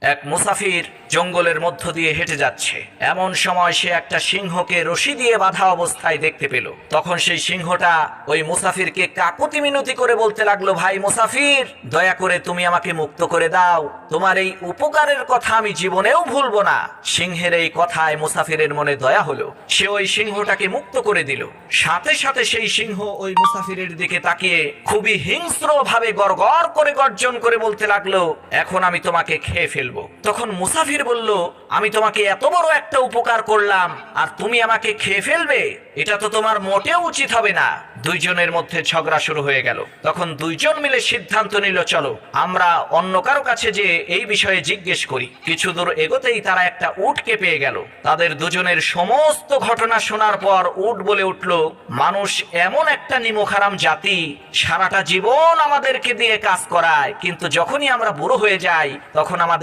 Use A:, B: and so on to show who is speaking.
A: এক মুসাফির জঙ্গলের মধ্য দিয়ে হেঁটে যাচ্ছে। এমন সময় সে একটা সিংহকে রশি দিয়ে বাঁধা অবস্থায় দেখতে পেল। তখন সেই সিংহটা ওই মুসাফিরকে কাকুতি মিনতি করে বলতে লাগলো, ভাই মুসাফির, দয়া করে তুমি আমাকে মুক্ত করে দাও, তোমার এই উপকারের কথা আমি জীবনেও ভুলবো না। সিংহের এই কথায় মুসাফিরের মনে দয়া হলো, সে ওই সিংহটাকে মুক্ত করে দিল। সাথে সাথে সেই সিংহ ওই মুসাফিরের দিকে তাকিয়ে খুবই হিংস্র ভাবে গড়গড় করে গর্জন করে বলতে লাগলো, এখন আমি তোমাকে খেয়ে ফেলবো। তখন মুসাফির বলল, আমি তোমাকে এত বড় একটা উপকার করলাম আর তুমি আমাকে খেয়ে ফেলবে? এটা তো তোমার মোটেও উচিত হবে না। দুইজনের মধ্যে ঝগড়া শুরু হয়ে গেল। তখন দুইজন মিলে সিদ্ধান্ত নিল, চলো আমরা অন্য কারো কাছে যে এই বিষয়ে জিজ্ঞেস করি। কিছু দূর এগোতেই তারা একটা উটকে পেয়ে গেল। তাদের দুজনের সমস্ত ঘটনা শোনার পর উট বলে উঠল, মানুষ এমন একটা নিমকহারাম জাতি, সারাটা জীবন আমাদেরকে দিয়ে কাজ করায়, কিন্তু যখনই আমরা বুড়ো হয়ে যাই তখন আমাদের